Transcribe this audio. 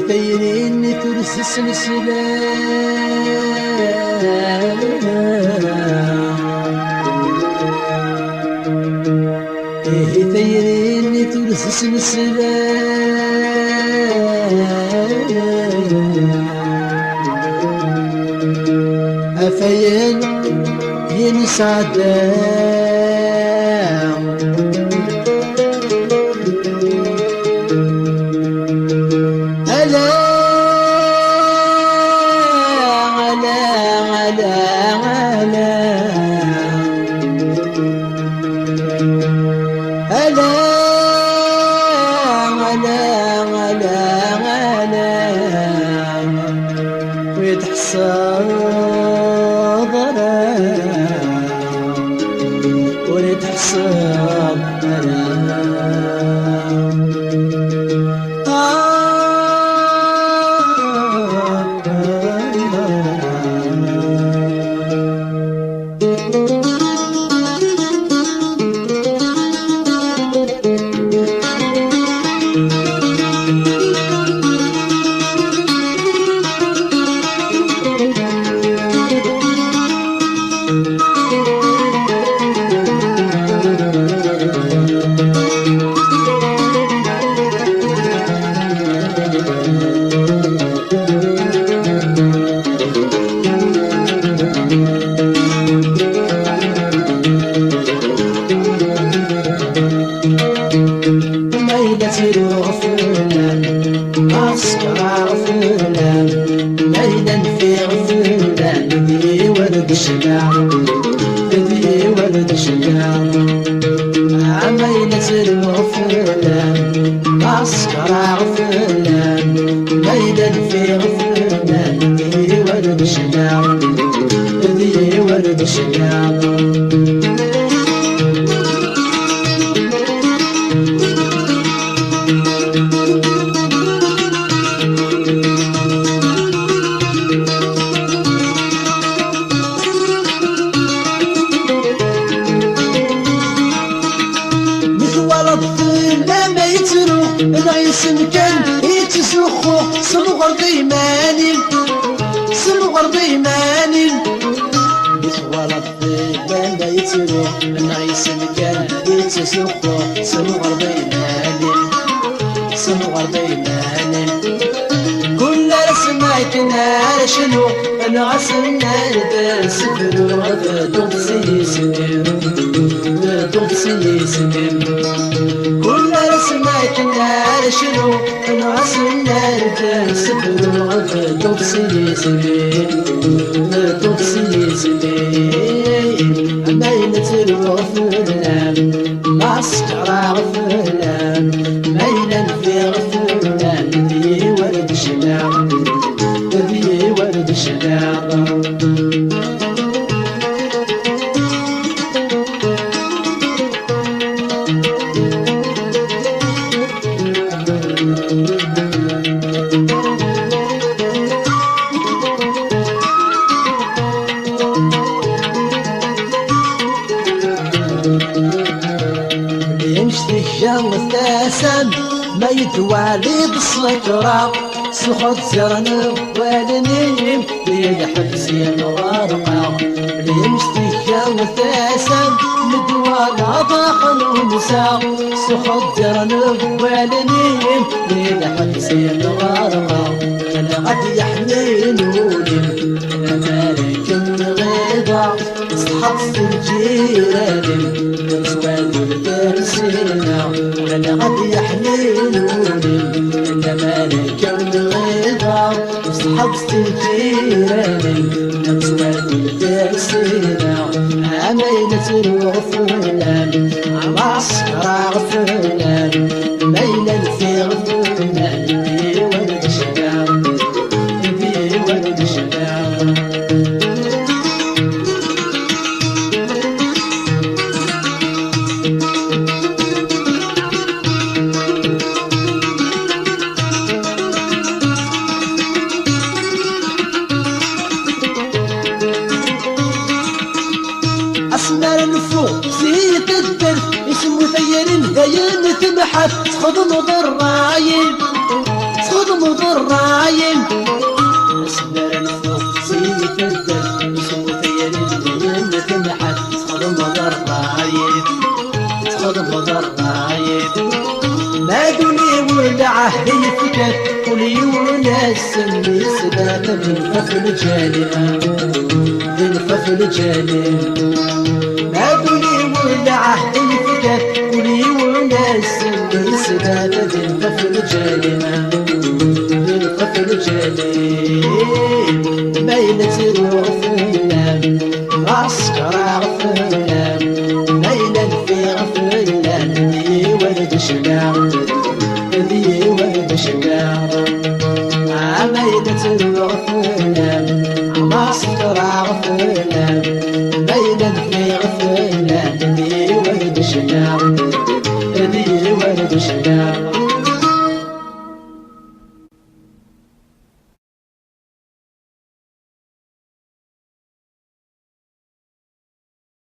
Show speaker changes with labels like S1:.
S1: ثيرين ترس السلسلة ثيرين ترس السلسلة أفين ينسعد ويتحسب ويتحسب بدي ولد شجاع عميلة الغفلان عسكر غفلان ليلا في غفلان بدي ولد شجاع بدي ولد شجاع العيس كان يتسلخو صغر بيماني صغر بيماني بيخوال الطيب لا يتروح العيس كان يتسلخو صغر بيماني صغر بيماني كل رسمك نار شنو انا عسلنا السفر وغدا سيسنين سنين كل رسمك النار شنو نعس النار تسفر الغفل تبصي سنين تبصي سنين ميلة الغفلان عسكر غفلان ميلا في غفلان ذي ورد شناع ذي ورد شناع يمشي الجو تاسم ما يتوالي بالسكرة سخط زرنا والنيم ليل حبسي الغرقة يمشي الجو تاسم مدوانا ضاقل ونساء سخط زرنا والنيم ليل حبسي الغرقة أنا غد يحملوني أنا مالك الغيضة اصحاب الجيران نسوان الدرسنا وانا غد يحملوني انا مالك الغيضة اصحاب الجيران نسوان الدرسنا عميلة الغفلان عسكر غفلان ميلا في غفلان في ولد شباب في ولد شباب تخدموا بالرايم تخدموا بالرايم اسمر الفوق سيف الدم يسوي يريد تنحت تخدموا بالرايم تخدموا بالرايم ما دوني ولعه يفكت ولي وناس اللي سدات بالفصل جالنا بالفصل جالنا ما دوني ولعه يفكت ولي وناس اللي سدات بالفصل جالنا بالفصل جالنا ميلة الوفلان عسكر عفلان ميلة في غفلان ذي ولد شباب ذي ولد شباب ميلة الغفلان عسكر عفلان ميلة في غفلان ذي ولد شباب ذي ولد شباب